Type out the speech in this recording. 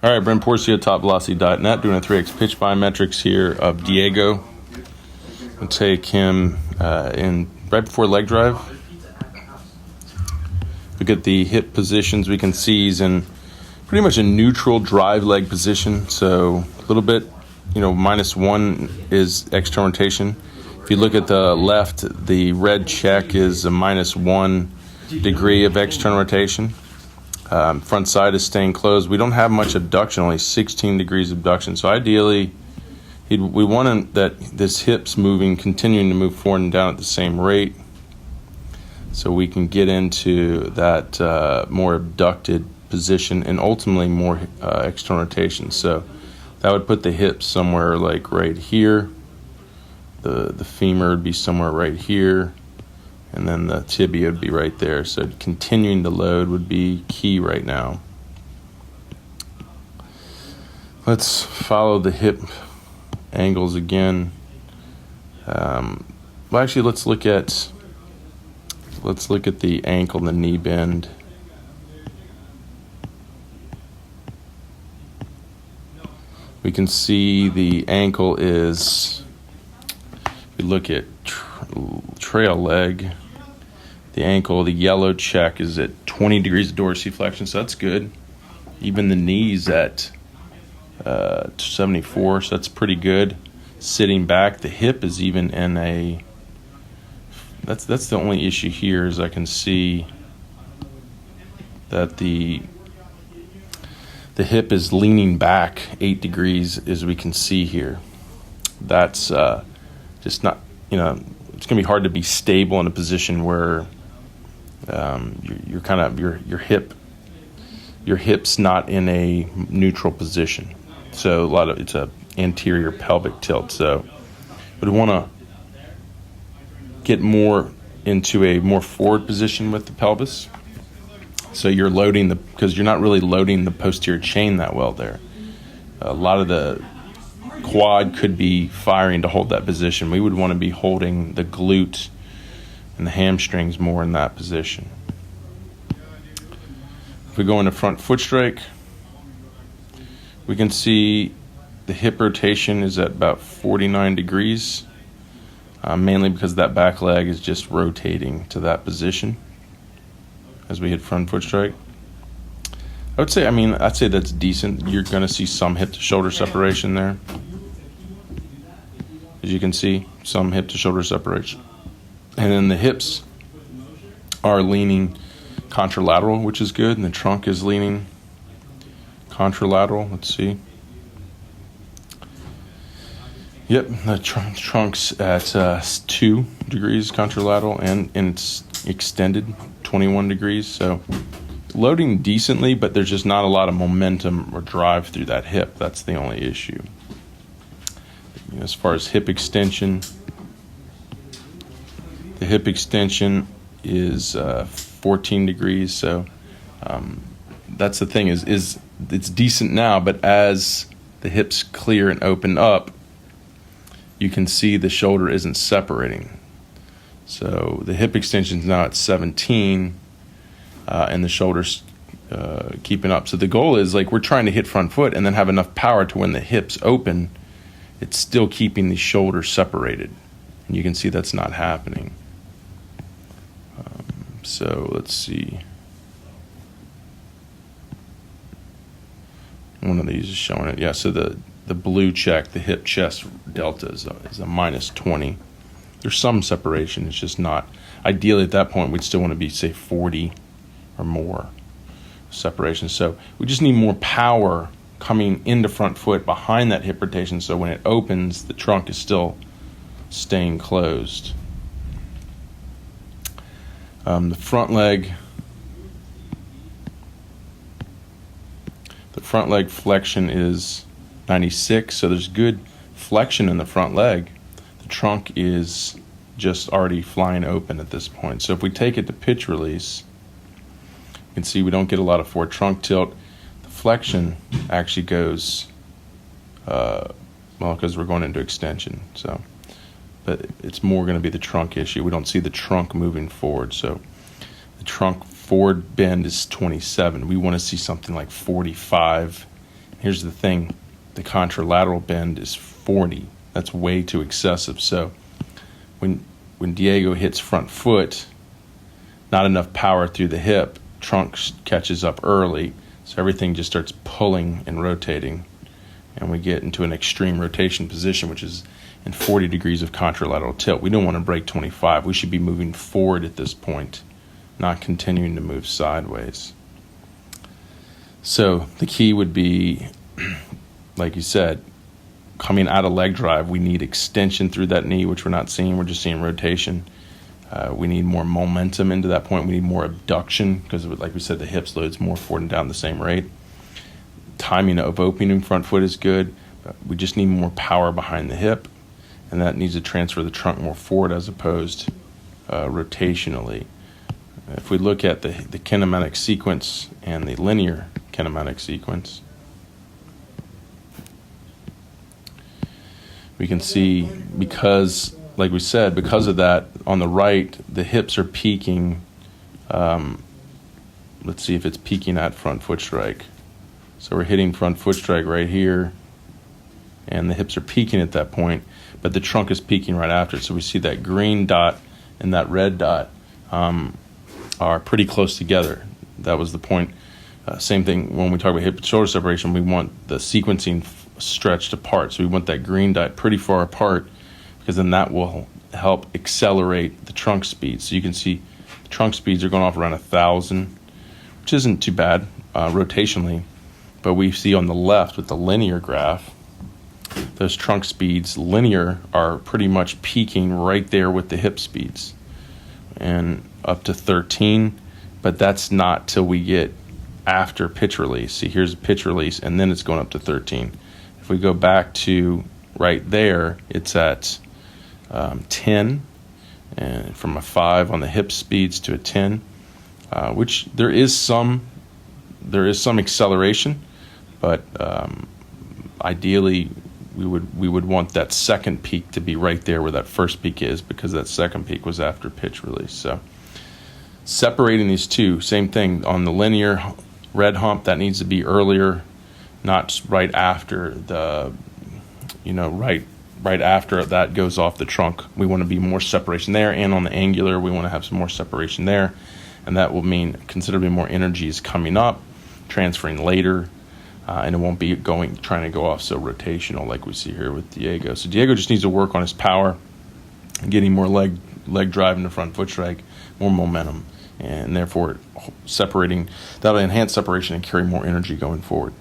All right, Brent Porcio, TopVelocity.net, doing a 3x pitch BioMetrics here of Diego. I'll take him in right before leg drive. Look at the hip positions. We can see he's in pretty much a neutral drive leg position. So a little bit, -1 is external rotation. If you look at the left, the red check is a -1 degree of external rotation. Front side is staying closed. We don't have much abduction, only 16 degrees abduction. So ideally, we want that this hip's continuing to move forward and down at the same rate, so we can get into that more abducted position and ultimately more external rotation. So that would put the hips somewhere like right here. The femur would be somewhere right here. And then the tibia would be right there. So continuing to load would be key right now. Let's follow the hip angles again. Actually, let's look at the ankle and the knee bend. We can see the ankle is, if we look at trail leg, the ankle, the yellow check is at 20 degrees of dorsiflexion, so that's good. Even the knee's at 74, so that's pretty good. Sitting back, the hip is even in a, that's the only issue here, is I can see that the hip is leaning back 8 degrees, as we can see here. That's just not, it's going to be hard to be stable in a position where you're kind of your hip's not in a neutral position. So it's a anterior pelvic tilt. So we want to get more into a more forward position with the pelvis. So you're loading because you're not really loading the posterior chain that well there. A lot of the quad could be firing to hold that position. We would want to be holding the glute and the hamstrings more in that position. If we go into front foot strike, we can see the hip rotation is at about 49 degrees, mainly because that back leg is just rotating to that position as we hit front foot strike. I'd say that's decent. You're going to see some hip to shoulder separation there. As you can see, some hip to shoulder separation. And then the hips are leaning contralateral, which is good, and the trunk is leaning contralateral. Let's see. Yep, the trunk's at 2 degrees contralateral, and it's extended 21 degrees. So loading decently, but there's just not a lot of momentum or drive through that hip. That's the only issue. As far as hip extension, the hip extension is 14 degrees. So that's the thing, is it's decent now, but as the hips clear and open up, you can see the shoulder isn't separating. So the hip extension is now at 17, and the shoulder's keeping up. So the goal is, we're trying to hit front foot and then have enough power to when the hips open, it's still keeping the shoulder separated. And you can see that's not happening. So let's see. One of these is showing it. Yeah, so the blue check, the hip chest delta is a -20. There's some separation. It's just not. Ideally, at that point, we'd still want to be, say, 40 or more separation. So we just need more power coming into front foot behind that hip rotation, so when it opens, the trunk is still staying closed. The front leg flexion is 96, so there's good flexion in the front leg. The trunk is just already flying open at this point. So if we take it to pitch release, you can see we don't get a lot of forward trunk tilt. The flexion actually goes, because we're going into extension. So, but it's more going to be the trunk issue. We don't see the trunk moving forward. So the trunk forward bend is 27. We want to see something like 45 Here's the thing, the contralateral bend is 40. That's way too excessive. So when Diego hits front foot, not enough power through the hip, trunk catches up early, so everything just starts pulling and rotating, and we get into an extreme rotation position, which is in 40 degrees of contralateral tilt. We don't want to break 25. We should be moving forward at this point, not continuing to move sideways. So the key would be, like you said, coming out of leg drive, we need extension through that knee, which we're not seeing. We're just seeing rotation. We need more momentum into that point. We need more abduction because, like we said, the hips loads more forward and down the same rate. Timing of opening front foot is good. But we just need more power behind the hip, and that needs to transfer the trunk more forward as opposed rotationally. If we look at the kinematic sequence and the linear kinematic sequence, we can see, because, like we said, because of that, on the right, the hips are peaking. Let's see if it's peaking at front foot strike. So we're hitting front foot strike right here, and the hips are peaking at that point, but the trunk is peaking right after. So we see that green dot and that red dot are pretty close together. That was the point. Same thing when we talk about hip and shoulder separation, we want the sequencing stretched apart. So we want that green dot pretty far apart, because then that will help accelerate the trunk speed. So you can see the trunk speeds are going off around 1,000, which isn't too bad rotationally. But we see on the left with the linear graph, those trunk speeds, linear, are pretty much peaking right there with the hip speeds, and up to 13, but that's not till we get after pitch release. See, here's a pitch release, and then it's going up to 13. If we go back to right there, it's at 10, and from a 5 on the hip speeds to a 10, which there is some acceleration, but ideally we would want that second peak to be right there where that first peak is, because that second peak was after pitch release. So separating these two, same thing on the linear red hump, that needs to be earlier, not right after the, right after that goes off the trunk. We want to be more separation there, and on the angular, we want to have some more separation there, and that will mean considerably more energy is coming up, transferring later, and it won't be trying to go off so rotational like we see here with Diego. So Diego just needs to work on his power, getting more leg drive in the front foot strike, more momentum, and therefore separating. That'll enhance separation and carry more energy going forward.